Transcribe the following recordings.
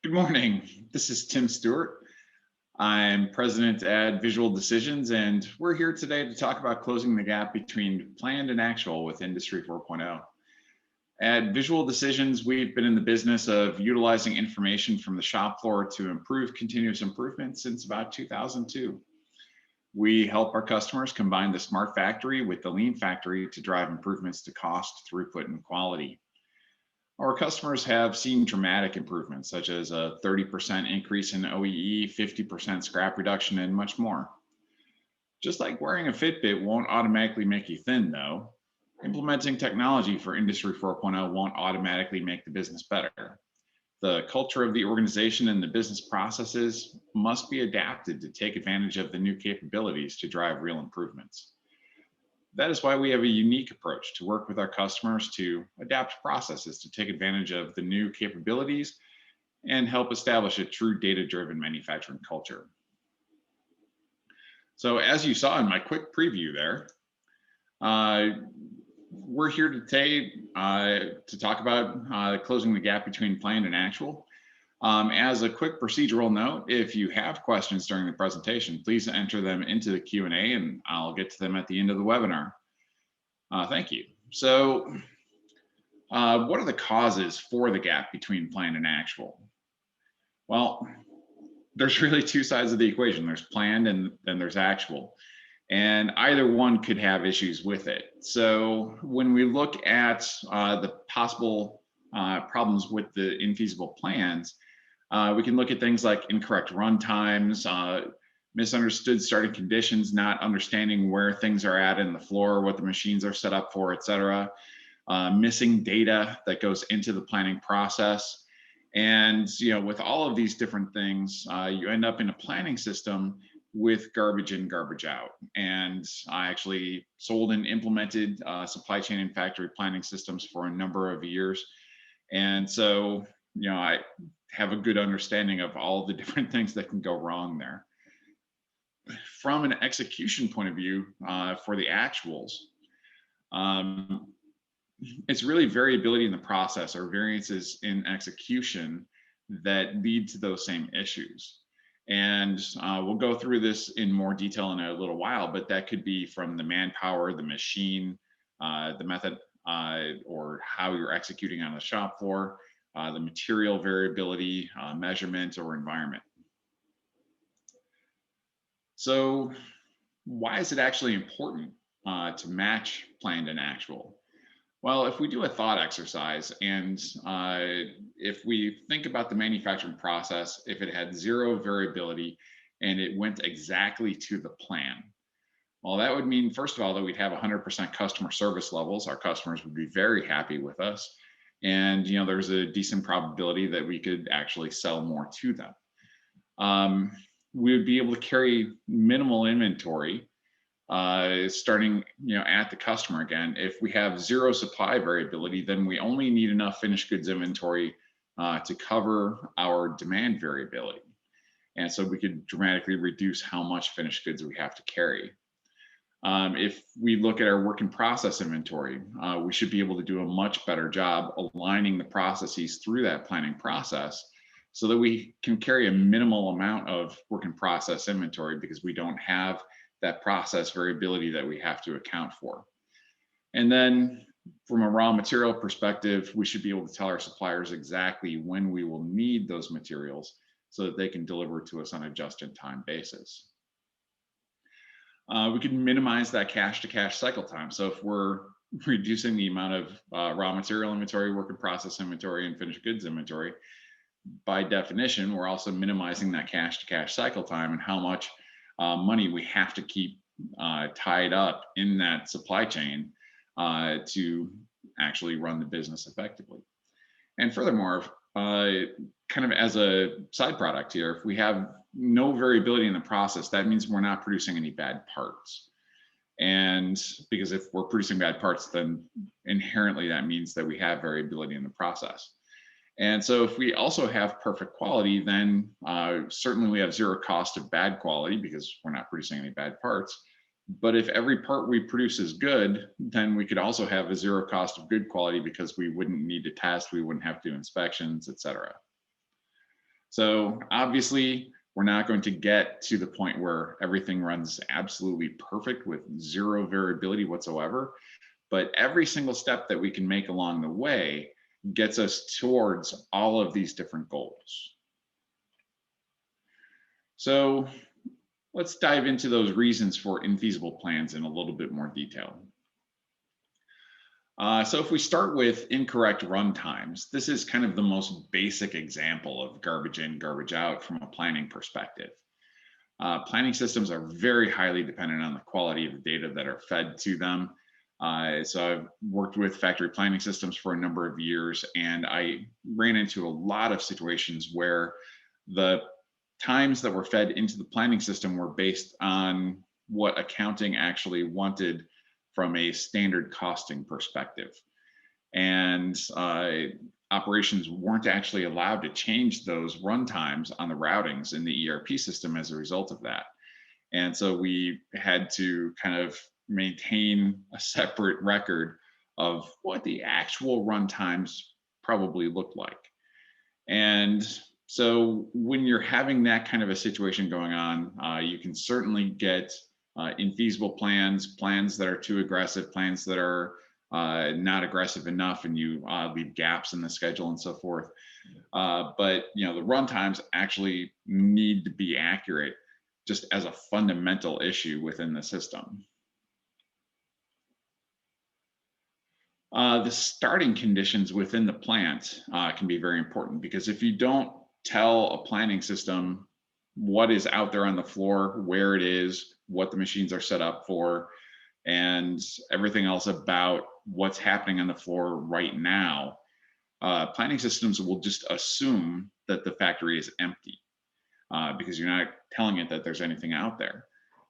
Good morning. This is Tim Stewart. I'm president at Visual Decisions, and we're here today to talk about closing the gap between planned and actual with Industry 4.0. At Visual Decisions, we've been in the business of utilizing information from the shop floor to improve continuous improvement since about 2002. We help our customers combine the smart factory with the lean factory to drive improvements to cost, throughput, and quality. Our customers have seen dramatic improvements, such as a 30% increase in OEE, 50% scrap reduction, and much more. Just like wearing a Fitbit won't automatically make you thin, though, implementing technology for Industry 4.0 won't automatically make the business better. The culture of the organization and the business processes must be adapted to take advantage of the new capabilities to drive real improvements. That is why we have a unique approach to work with our customers to adapt processes to take advantage of the new capabilities and help establish a true data-driven manufacturing culture. So as you saw in my quick preview there, we're here today to talk about closing the gap between planned and actual. As a quick procedural note, if you have questions during the presentation, please enter them into the Q&A and I'll get to them at the end of the webinar. Thank you. So what are the causes for the gap between planned and actual? Well, there's really two sides of the equation. There's planned and then there's actual. And either one could have issues with it. So when we look at the possible problems with the infeasible plans, we can look at things like incorrect run times, misunderstood starting conditions, not understanding where things are at in the floor, what the machines are set up for, et cetera, missing data that goes into the planning process. And with all of these different things, you end up in a planning system with garbage in, garbage out. And I actually sold and implemented supply chain and factory planning systems for a number of years. And so, I have a good understanding of all the different things that can go wrong there. From an execution point of view, for the actuals, it's really variability in the process or variances in execution that lead to those same issues. And we'll go through this in more detail in a little while, but that could be from the manpower, the machine, the method, or how you're executing on the shop floor, the material variability, measurement, or environment. So why is it actually important to match planned and actual? Well, if we do a thought exercise and if we think about the manufacturing process, if it had zero variability and it went exactly to the plan, well, that would mean, first of all, that we'd have 100% customer service levels. Our customers would be very happy with us. And there's a decent probability that we could actually sell more to them. We would be able to carry minimal inventory starting at the customer. Again, if we have zero supply variability, then we only need enough finished goods inventory to cover our demand variability. And so we could dramatically reduce how much finished goods we have to carry. If we look at our work in process inventory, we should be able to do a much better job aligning the processes through that planning process so that we can carry a minimal amount of work in process inventory because we don't have that process variability that we have to account for. And then from a raw material perspective, we should be able to tell our suppliers exactly when we will need those materials so that they can deliver to us on a just-in-time basis. We can minimize that cash-to-cash cycle time. So if we're reducing the amount of raw material inventory, work in process inventory, and finished goods inventory, by definition, we're also minimizing that cash-to-cash cycle time and how much money we have to keep tied up in that supply chain to actually run the business effectively. And furthermore, kind of as a side product here, if we have no variability in the process, that means we're not producing any bad parts. And because if we're producing bad parts, then inherently that means that we have variability in the process. And so if we also have perfect quality, then certainly we have zero cost of bad quality because we're not producing any bad parts. But if every part we produce is good, then we could also have a zero cost of good quality because we wouldn't need to test, we wouldn't have to do inspections, et cetera. So obviously, we're not going to get to the point where everything runs absolutely perfect with zero variability whatsoever. But every single step that we can make along the way gets us towards all of these different goals. So let's dive into those reasons for infeasible plans in a little bit more detail. So if we start with incorrect run times, this is kind of the most basic example of garbage in, garbage out from a planning perspective. Planning systems are very highly dependent on the quality of the data that are fed to them. So I've worked with factory planning systems for a number of years, and I ran into a lot of situations where the times that were fed into the planning system were based on what accounting actually wanted from a standard costing perspective. And operations weren't actually allowed to change those run times on the routings in the ERP system as a result of that. And so we had to kind of maintain a separate record of what the actual run times probably looked like. And so when you're having that kind of a situation going on, you can certainly get infeasible plans, plans that are too aggressive, plans that are not aggressive enough, and you leave gaps in the schedule and so forth. But the run times actually need to be accurate, just as a fundamental issue within the system. The starting conditions within the plant can be very important, because if you don't tell a planning system what is out there on the floor, where it is, what the machines are set up for, and everything else about what's happening on the floor right now, planning systems will just assume that the factory is empty because you're not telling it that there's anything out there.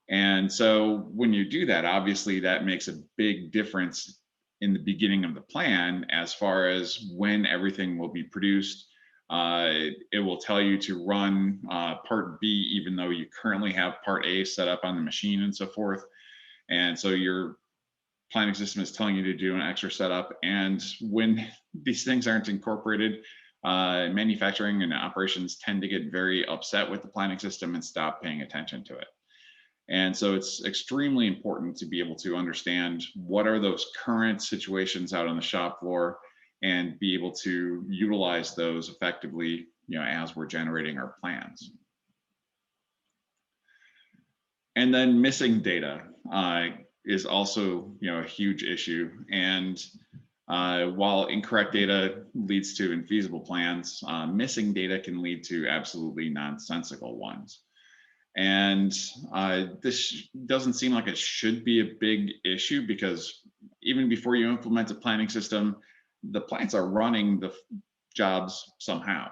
And so when you do that, obviously that makes a big difference in the beginning of the plan as far as when everything will be produced. It will tell you to run part B, even though you currently have part A set up on the machine and so forth. And so your planning system is telling you to do an extra setup. And when these things aren't incorporated, manufacturing and operations tend to get very upset with the planning system and stop paying attention to it. And so it's extremely important to be able to understand what are those current situations out on the shop floor and be able to utilize those effectively, as we're generating our plans. And then missing data is also, a huge issue. And while incorrect data leads to infeasible plans, missing data can lead to absolutely nonsensical ones. And this doesn't seem like it should be a big issue, because even before you implement a planning system, the plants are running the jobs somehow.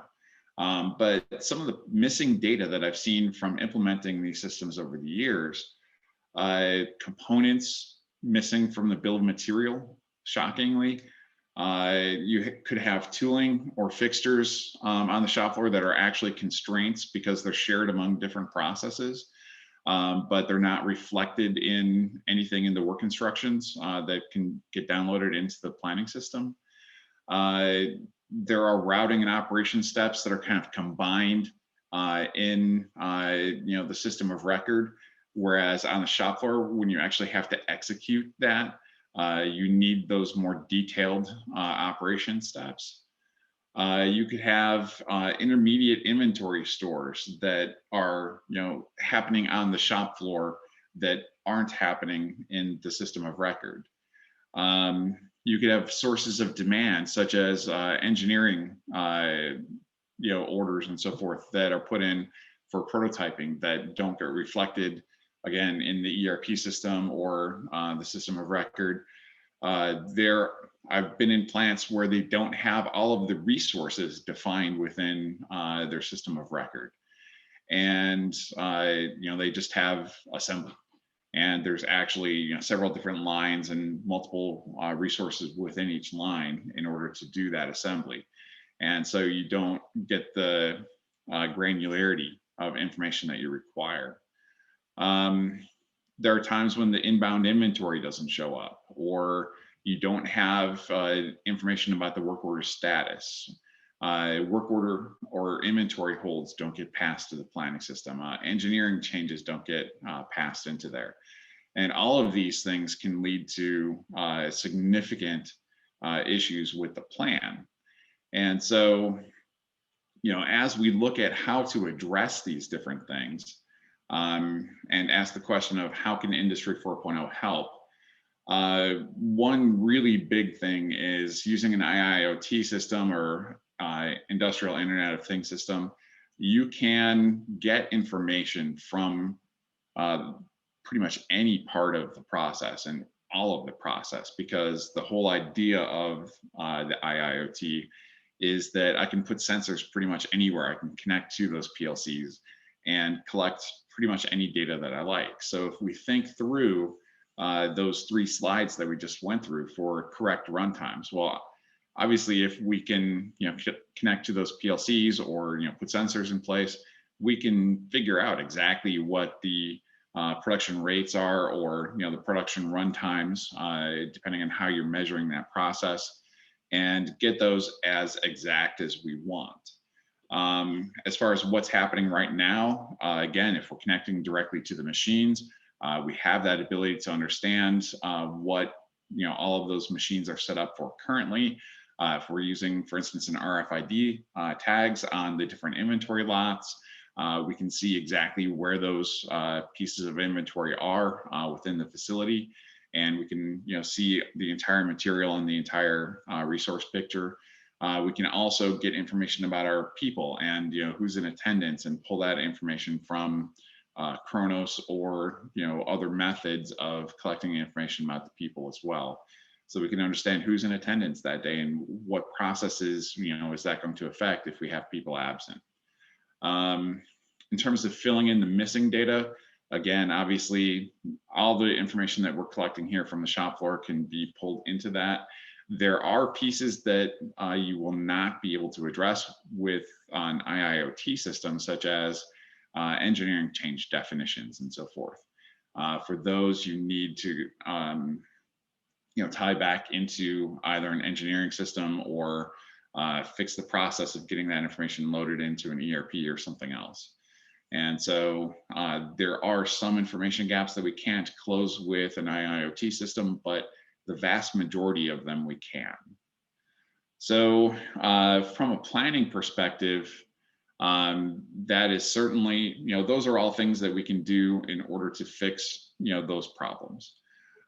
But some of the missing data that I've seen from implementing these systems over the years, components missing from the bill of material, shockingly. You could have tooling or fixtures on the shop floor that are actually constraints because they're shared among different processes, but they're not reflected in anything in the work instructions that can get downloaded into the planning system. There are routing and operation steps that are kind of combined in the system of record, whereas on the shop floor, when you actually have to execute that, you need those more detailed operation steps. You could have intermediate inventory stores that are happening on the shop floor that aren't happening in the system of record. You could have sources of demand, such as engineering orders and so forth, that are put in for prototyping that don't get reflected again in the ERP system or the system of record. I've been in plants where they don't have all of the resources defined within their system of record, and they just have assembly. And there's actually several different lines and multiple resources within each line in order to do that assembly. And so you don't get the granularity of information that you require. There are times when the inbound inventory doesn't show up, or you don't have information about the work order status, work order or inventory holds don't get passed to the planning system. Engineering changes don't get passed into there. And all of these things can lead to significant issues with the plan. And so, as we look at how to address these different things, and ask the question of how can Industry 4.0 help, one really big thing is using an IIoT system or industrial Internet of Things system. You can get information from pretty much any part of the process and all of the process, because the whole idea of the IIoT is that I can put sensors pretty much anywhere. I can connect to those PLCs and collect pretty much any data that I like. So if we think through those 3 slides that we just went through for correct runtimes, well, obviously, if we can connect to those PLCs or put sensors in place, we can figure out exactly what the production rates are, or the production runtimes, depending on how you're measuring that process, and get those as exact as we want. As far as what's happening right now, again, if we're connecting directly to the machines, we have that ability to understand what all of those machines are set up for currently. If we're using, for instance, an RFID tags on the different inventory lots, we can see exactly where those pieces of inventory are within the facility, and we can see the entire material and the entire resource picture. We can also get information about our people and who's in attendance, and pull that information from Kronos or other methods of collecting information about the people as well. So we can understand who's in attendance that day and what processes is that going to affect if we have people absent. In terms of filling in the missing data, again, obviously, all the information that we're collecting here from the shop floor can be pulled into that. There are pieces that you will not be able to address with an IIoT system, such as engineering change definitions and so forth. For those, you need to tie back into either an engineering system or fix the process of getting that information loaded into an ERP or something else. And so there are some information gaps that we can't close with an IIoT system, but the vast majority of them we can. So from a planning perspective, that is certainly, those are all things that we can do in order to fix, those problems.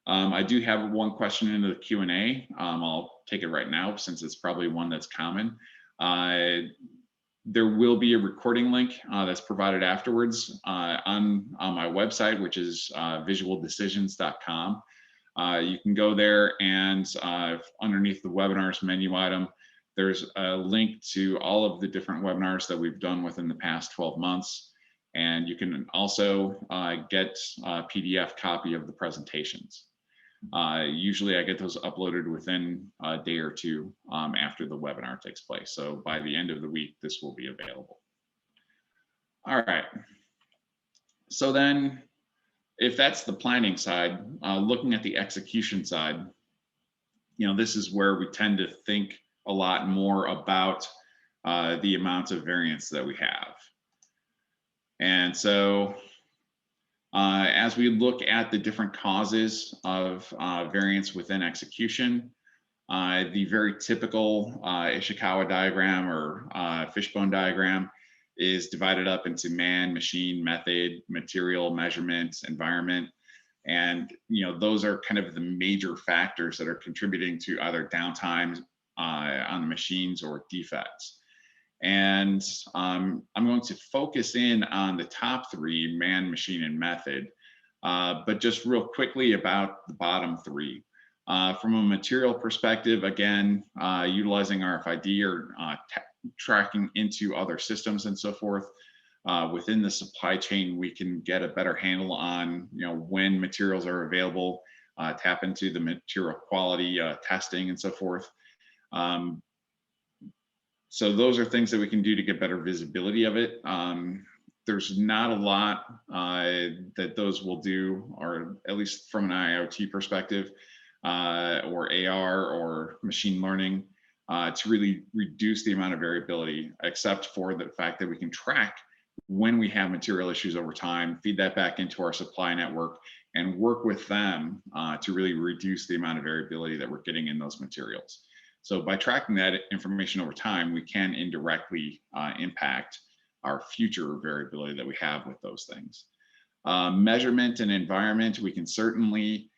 I do have one question into the Q&A. I'll take it right now since it's probably one that's common. There will be a recording link that's provided afterwards on my website, which is visualdecisions.com. You can go there, and underneath the webinars menu item, there's a link to all of the different webinars that we've done within the past 12 months. And you can also get a PDF copy of the presentations. Usually I get those uploaded within a day or two after the webinar takes place. So by the end of the week, this will be available. All right. So then, if that's the planning side, looking at the execution side, this is where we tend to think a lot more about the amount of variance that we have. And so as we look at the different causes of variance within execution, the very typical Ishikawa diagram or fishbone diagram is divided up into man, machine, method, material, measurement, environment. And those are kind of the major factors that are contributing to either downtime on the machines or defects. And I'm going to focus in on the top 3, man, machine, and method, but just real quickly about the bottom 3. From a material perspective, again, utilizing RFID or tracking into other systems and so forth. Within the supply chain, we can get a better handle on when materials are available, tap into the material quality testing and so forth. So those are things that we can do to get better visibility of it. There's not a lot that those will do, or at least from an IoT perspective, or AR or machine learning. to really reduce the amount of variability, except for the fact that we can track when we have material issues over time, feed that back into our supply network, and work with them to really reduce the amount of variability that we're getting in those materials. So by tracking that information over time, we can indirectly impact our future variability that we have with those things. Measurement and environment, we can certainly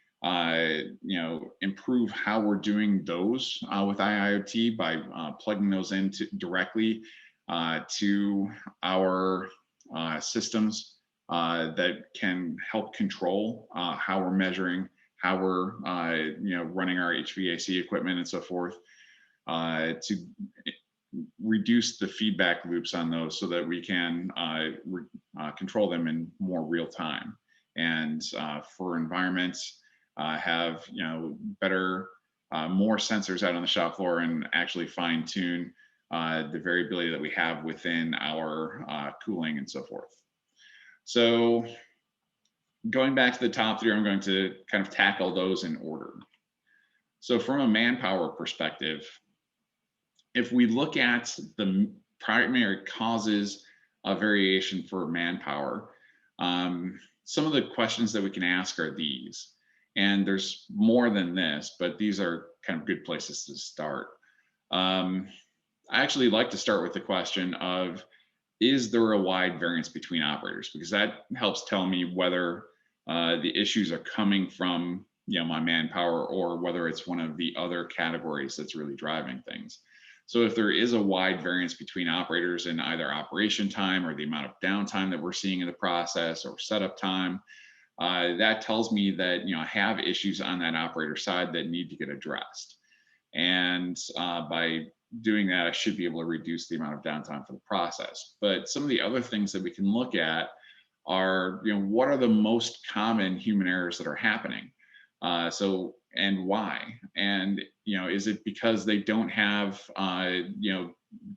improve how we're doing those with IIoT by plugging those into directly to our systems that can help control how we're measuring, how we're running our HVAC equipment and so forth, to reduce the feedback loops on those so that we can control them in more real time. And for environments, have better, more sensors out on the shop floor and actually fine tune the variability that we have within our cooling and so forth. So going back to the top three, I'm going to kind of tackle those in order. So from a manpower perspective, if we look at the primary causes of variation for manpower, some of the questions that we can ask are these. And there's more than this, but these are kind of good places to start. I actually like to start with the question of, is there a wide variance between operators? Because that helps tell me whether the issues are coming from my manpower or whether it's one of the other categories that's really driving things. So if there is a wide variance between operators in either operation time or the amount of downtime that we're seeing in the process or setup time, that tells me that I have issues on that operator side that need to get addressed. And by doing that, I should be able to reduce the amount of downtime for the process. But some of the other things that we can look at are, what are the most common human errors that are happening? And why? And is it because they don't have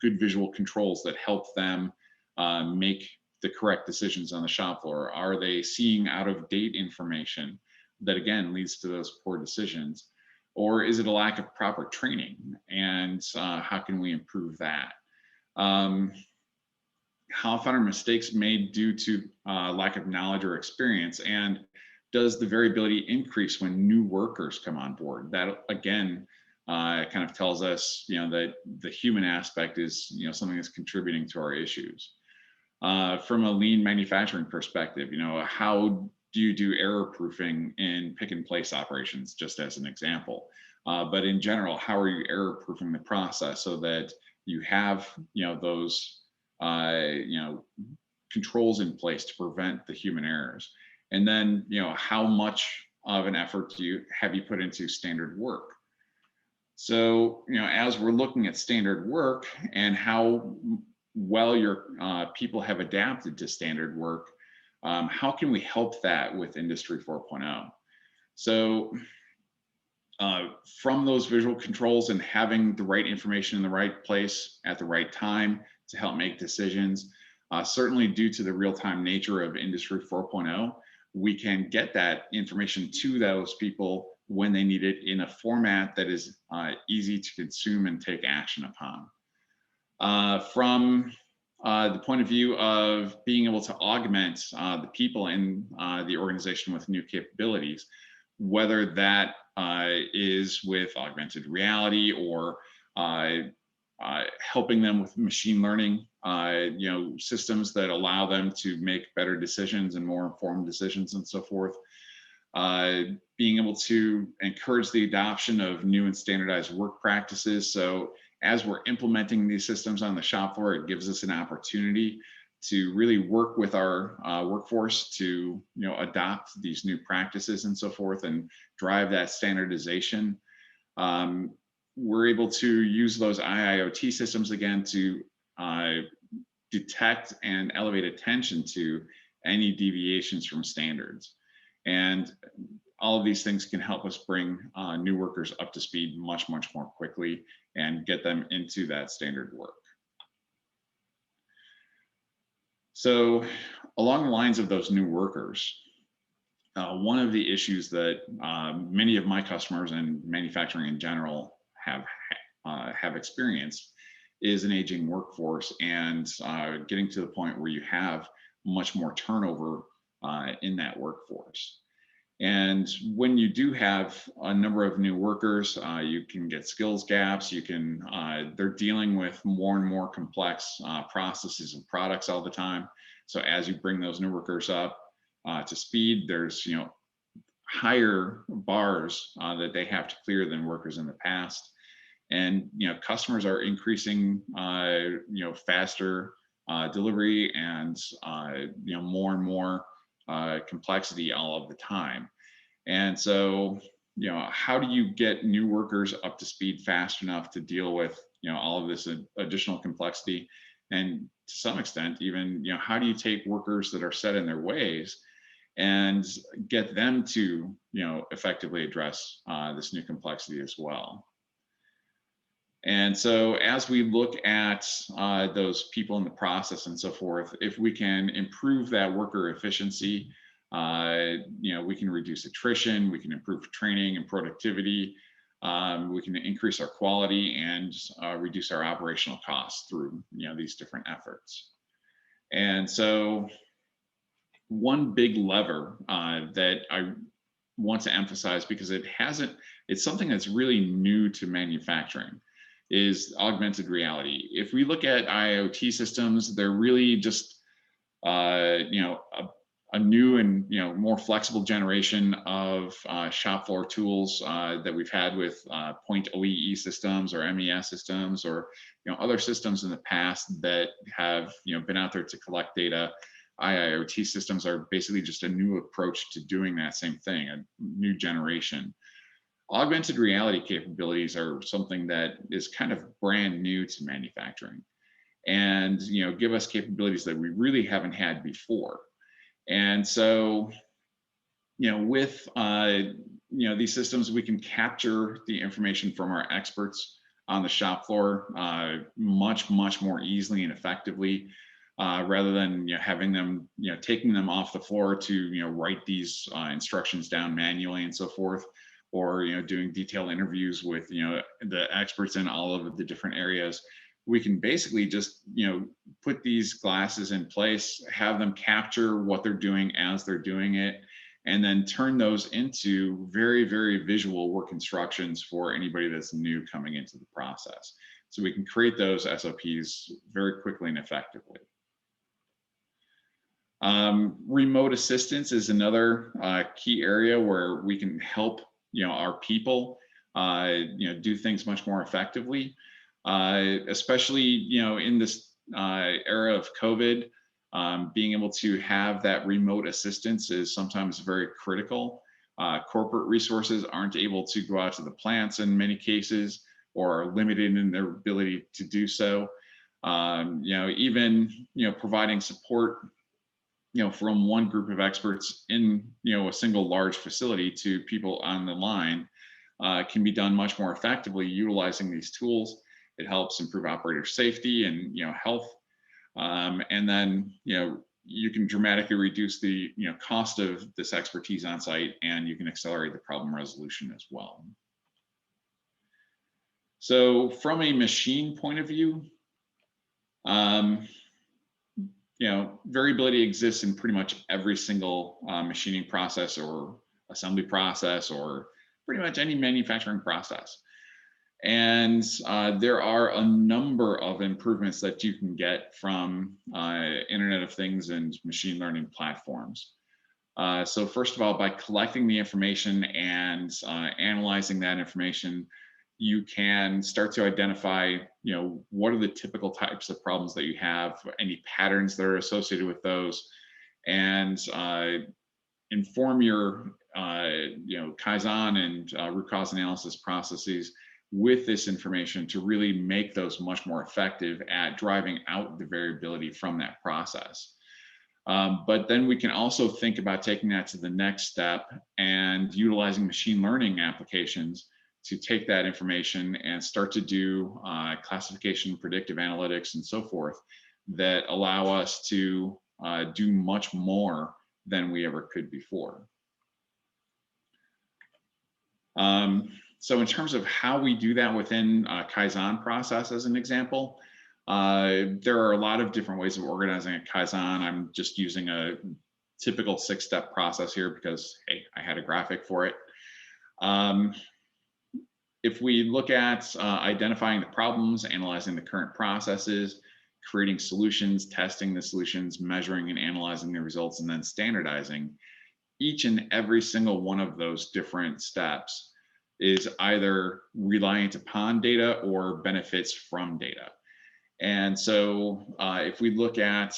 good visual controls that help them make the correct decisions on the shop floor? Are they seeing out of date information that again leads to those poor decisions? Or is it a lack of proper training? And how can we improve that? How often are mistakes made due to lack of knowledge or experience? And does the variability increase when new workers come on board? That again kind of tells us that the human aspect is something that's contributing to our issues. From a lean manufacturing perspective, how do you do error proofing in pick and place operations, just as an example? But in general, how are you error proofing the process so that you have those controls in place to prevent the human errors? And then how much of an effort have you put into standard work? So as we're looking at standard work and how well your people have adapted to standard work, how can we help that with Industry 4.0? So from those visual controls and having the right information in the right place at the right time to help make decisions, certainly due to the real-time nature of Industry 4.0, we can get that information to those people when they need it in a format that is easy to consume and take action upon. From the point of view of being able to augment the people in the organization with new capabilities, whether that is with augmented reality or helping them with machine learning, systems that allow them to make better decisions and more informed decisions and so forth. Being able to encourage the adoption of new and standardized work practices. So as we're implementing these systems on the shop floor, it gives us an opportunity to really work with our workforce to adopt these new practices and so forth and drive that standardization. We're able to use those IIoT systems again to detect and elevate attention to any deviations from standards. And all of these things can help us bring new workers up to speed much, much more quickly and get them into that standard work. So along the lines of those new workers, one of the issues that many of my customers and manufacturing in general have have experienced is an aging workforce and getting to the point where you have much more turnover in that workforce. And when you do have a number of new workers, you can get skills gaps. You can, they're dealing with more and more complex processes and products all the time. So as you bring those new workers up to speed, there's, higher bars that they have to clear than workers in the past. And, customers are increasing, faster delivery and, more and more complexity all of the time. And so, how do you get new workers up to speed fast enough to deal with, all of this additional complexity? And to some extent, even, how do you take workers that are set in their ways and get them to, effectively address this new complexity as well? And so as we look at those people in the process and so forth, if we can improve that worker efficiency, we can reduce attrition, we can improve training and productivity, we can increase our quality and reduce our operational costs through these different efforts. And so one big lever that I want to emphasize, because it's something that's really new to manufacturing, is augmented reality. If we look at IoT systems, they're really just a new and more flexible generation of shop floor tools that we've had with point OEE systems or MES systems or other systems in the past that have been out there to collect data. IoT systems are basically just a new approach to doing that same thing, a new generation. Augmented reality capabilities are something that is kind of brand new to manufacturing, and give us capabilities that we really haven't had before. And so, with these systems, we can capture the information from our experts on the shop floor much more easily and effectively, rather than having them taking them off the floor to write these instructions down manually and so forth, or doing detailed interviews with the experts in all of the different areas. We can basically just put these glasses in place, have them capture what they're doing as they're doing it, and then turn those into very, very visual work instructions for anybody that's new coming into the process. So we can create those SOPs very quickly and effectively. Remote assistance is another key area where we can help our people do things much more effectively, especially in this era of COVID. Being able to have that remote assistance is sometimes very critical. Corporate resources aren't able to go out to the plants in many cases, or are limited in their ability to do so. Even providing support from one group of experts in a single large facility to people on the line can be done much more effectively utilizing these tools. It helps improve operator safety and health, and then you can dramatically reduce the cost of this expertise on site, and you can accelerate the problem resolution as well. So from a machine point of view, variability exists in pretty much every single machining process or assembly process or pretty much any manufacturing process. And there are a number of improvements that you can get from Internet of Things and machine learning platforms. So first of all, by collecting the information and analyzing that information, you can start to identify, what are the typical types of problems that you have, any patterns that are associated with those, and inform your, Kaizen and root cause analysis processes with this information to really make those much more effective at driving out the variability from that process. But then we can also think about taking that to the next step and utilizing machine learning applications to take that information and start to do classification, predictive analytics, and so forth that allow us to do much more than we ever could before. So in terms of how we do that within a Kaizen process, as an example, there are a lot of different ways of organizing a Kaizen. I'm just using a typical 6-step process here because, hey, I had a graphic for it. Um, if we look at identifying the problems, analyzing the current processes, creating solutions, testing the solutions, measuring and analyzing the results, and then standardizing, each and every single one of those different steps is either reliant upon data or benefits from data. And so if we look at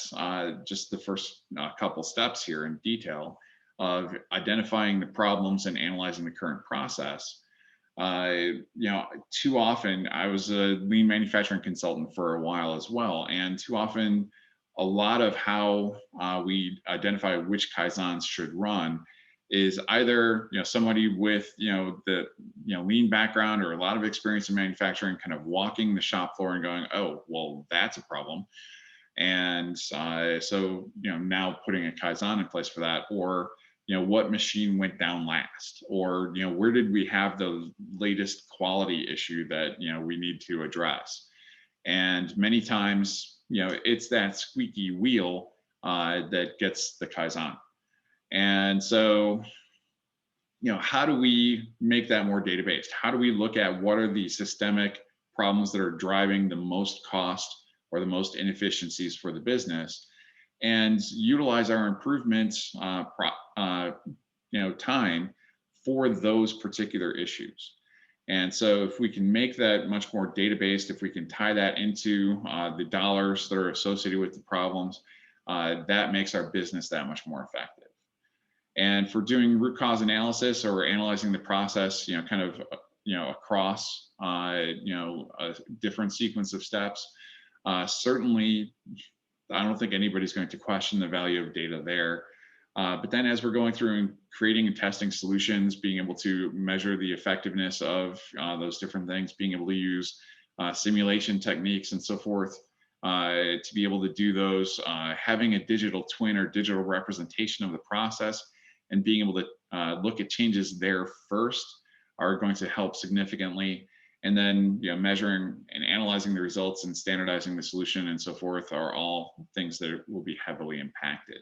just the first couple steps here in detail of identifying the problems and analyzing the current process, too often I was a lean manufacturing consultant for a while as well. And too often, a lot of how we identify which Kaizens should run is either somebody with the lean background or a lot of experience in manufacturing kind of walking the shop floor and going, oh well, that's a problem, and so now putting a Kaizen in place for that, or what machine went down last, or where did we have the latest quality issue that we need to address. And many times it's that squeaky wheel that gets the Kaizen. And so, how do we make that more data based? How do we look at what are the systemic problems that are driving the most cost or the most inefficiencies for the business, and utilize our improvements time for those particular issues? And so if we can make that much more data based, if we can tie that into the dollars that are associated with the problems, that makes our business that much more effective. And for doing root cause analysis or analyzing the process, kind of, across, a different sequence of steps, certainly, I don't think anybody's going to question the value of data there. But then as we're going through and creating and testing solutions, being able to measure the effectiveness of those different things, being able to use simulation techniques and so forth, to be able to do those, having a digital twin or digital representation of the process and being able to look at changes there first are going to help significantly. And then measuring and analyzing the results and standardizing the solution and so forth are all things that will be heavily impacted.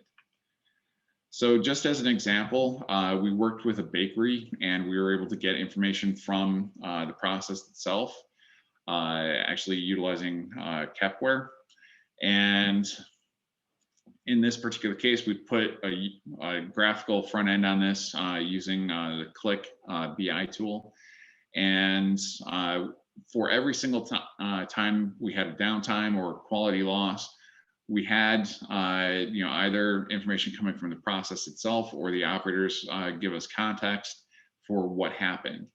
So just as an example, we worked with a bakery and we were able to get information from the process itself, actually utilizing Kepware. And in this particular case, we put a graphical front end on this using the Click BI tool. And for every single time we had a downtime or quality loss, we had either information coming from the process itself or the operators give us context for what happened.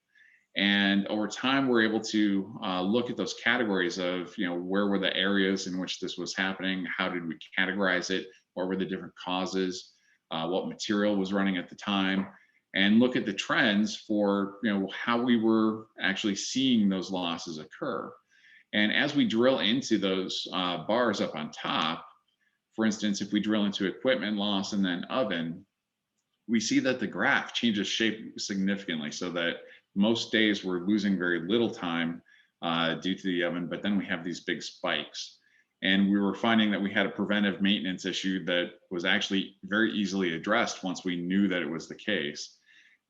And over time, we're able to look at those categories of where were the areas in which this was happening, how did we categorize it, what were the different causes, what material was running at the time, and look at the trends for how we were actually seeing those losses occur. And as we drill into those bars up on top, for instance, if we drill into equipment loss and then oven, we see that the graph changes shape significantly, so that most days we're losing very little time due to the oven, but then we have these big spikes. And we were finding that we had a preventive maintenance issue that was actually very easily addressed once we knew that it was the case.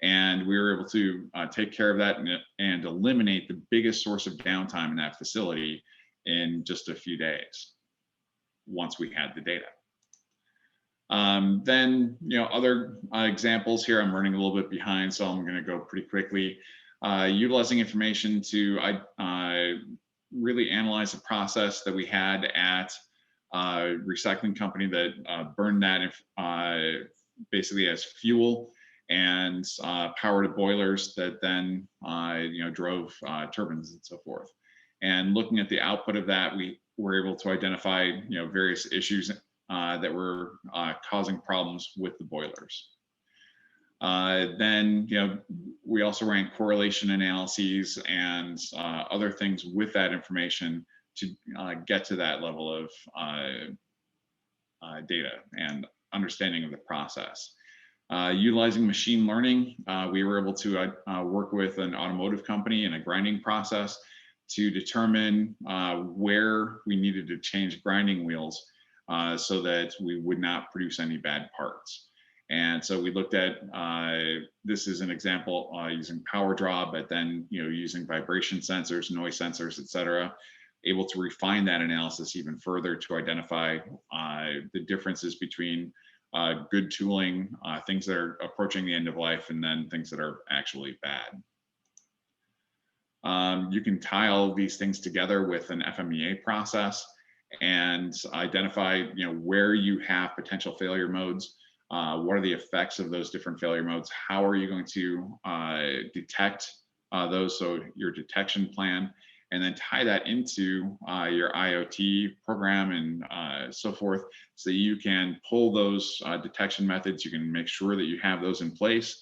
And we were able to take care of that and eliminate the biggest source of downtime in that facility in just a few days once we had the data. Then, other examples here, I'm running a little bit behind, so I'm going to go pretty quickly. Utilizing information to really analyze the process that we had at a recycling company that burned that basically as fuel and powered boilers that then drove turbines and so forth. And looking at the output of that, we were able to identify various issues that were causing problems with the boilers. Then we also ran correlation analyses and other things with that information to get to that level of data and understanding of the process. Utilizing machine learning, we were able to work with an automotive company in a grinding process to determine where we needed to change grinding wheels so that we would not produce any bad parts. And so we looked at this is an example using power draw, but then using vibration sensors, noise sensors, et cetera, able to refine that analysis even further to identify the differences between good tooling, things that are approaching the end of life, and then things that are actually bad. You can tie all these things together with an FMEA process and identify where you have potential failure modes. What are the effects of those different failure modes? How are you going to detect those? So your detection plan, and then tie that into your IoT program and so forth, so you can pull those detection methods. You can make sure that you have those in place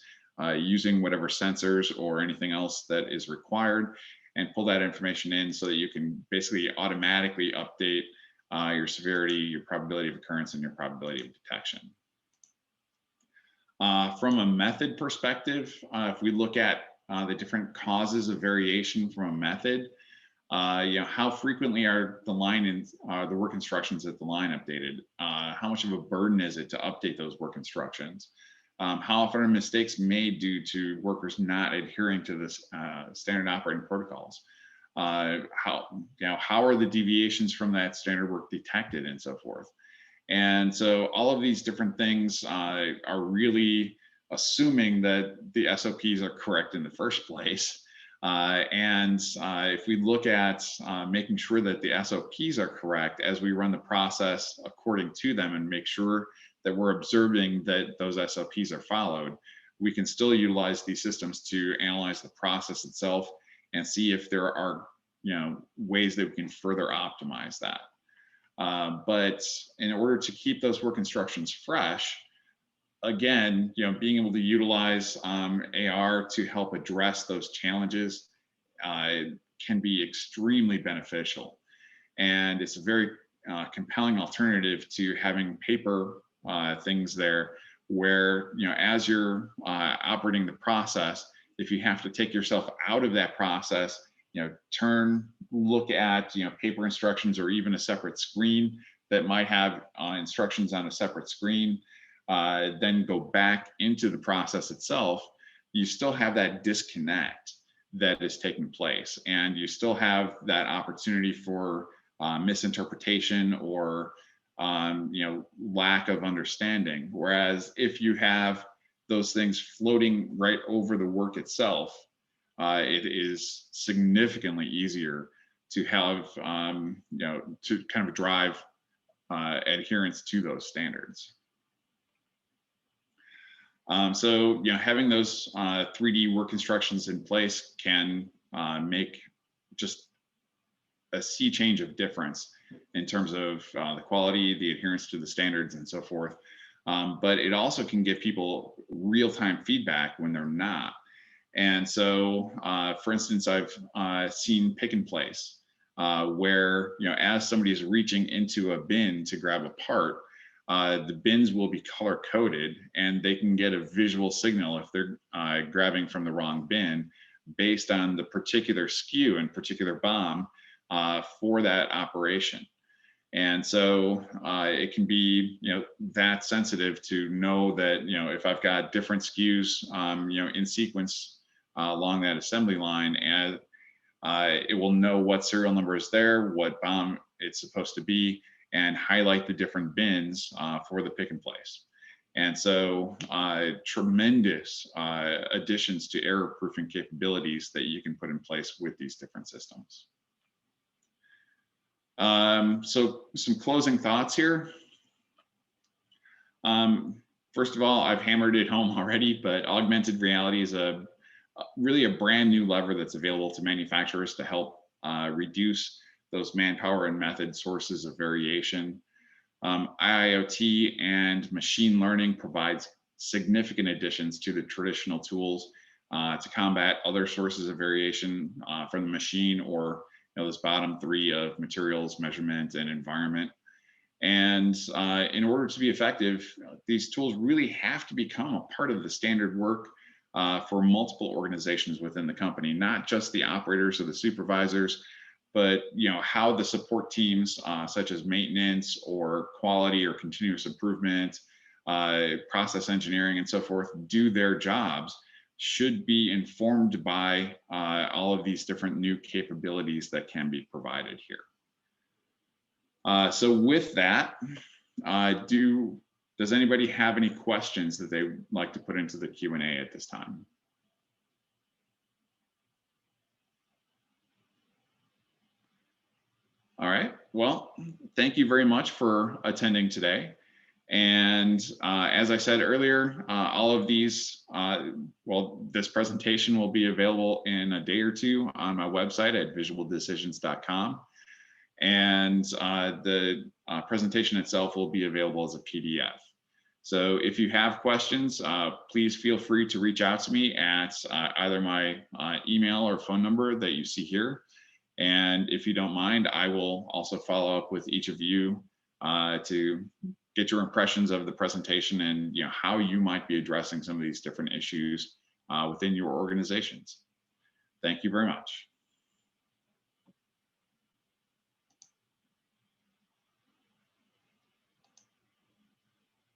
using whatever sensors or anything else that is required, and pull that information in so that you can basically automatically update your severity, your probability of occurrence, and your probability of detection. From a method perspective, if we look at the different causes of variation from a method, how frequently are the line and the work instructions at the line updated? How much of a burden is it to update those work instructions? How often are mistakes made due to workers not adhering to this standard operating protocols? How are the deviations from that standard work detected, and so forth? And so all of these different things are really assuming that the SOPs are correct in the first place. If we look at making sure that the SOPs are correct as we run the process according to them, and make sure that we're observing that those SOPs are followed, we can still utilize these systems to analyze the process itself and see if there are ways that we can further optimize that. But in order to keep those work instructions fresh, again, being able to utilize AR to help address those challenges can be extremely beneficial. And it's a very compelling alternative to having paper things there, where, as you're operating the process, if you have to take yourself out of that process, look at paper instructions, or even a separate screen that might have instructions on a separate screen, then go back into the process itself, you still have that disconnect that is taking place, and you still have that opportunity for misinterpretation or lack of understanding. Whereas if you have those things floating right over the work itself, it is significantly easier to have, to kind of drive adherence to those standards. So, having those 3D work instructions in place can make just a sea change of difference in terms of the quality, the adherence to the standards, and so forth. But it also can give people real-time feedback when they're not. And so, for instance, I've seen pick and place where, as somebody is reaching into a bin to grab a part, the bins will be color coded, and they can get a visual signal if they're grabbing from the wrong bin based on the particular SKU and particular BOM for that operation. And so it can be, that sensitive to know that, if I've got different SKUs, in sequence along that assembly line, and it will know what serial number is there, what BOM it's supposed to be, and highlight the different bins for the pick and place. And so tremendous additions to error proofing capabilities that you can put in place with these different systems. So some closing thoughts here. First of all, I've hammered it home already, but augmented reality is really a brand new lever that's available to manufacturers to help reduce those manpower and method sources of variation. IoT and machine learning provides significant additions to the traditional tools to combat other sources of variation from the machine, or those bottom three of materials, measurement, and environment. And in order to be effective, these tools really have to become a part of the standard work for multiple organizations within the company, not just the operators or the supervisors, but how the support teams, such as maintenance or quality or continuous improvement, process engineering, and so forth, do their jobs, should be informed by all of these different new capabilities that can be provided here. So with that, does anybody have any questions that they would like to put into the Q&A at this time? All right, well, thank you very much for attending today. And as I said earlier, all of these, this presentation will be available in a day or two on my website at visualdecisions.com. And the presentation itself will be available as a PDF. So if you have questions, please feel free to reach out to me at either my email or phone number that you see here. And if you don't mind, I will also follow up with each of you to get your impressions of the presentation and how you might be addressing some of these different issues within your organizations. Thank you very much.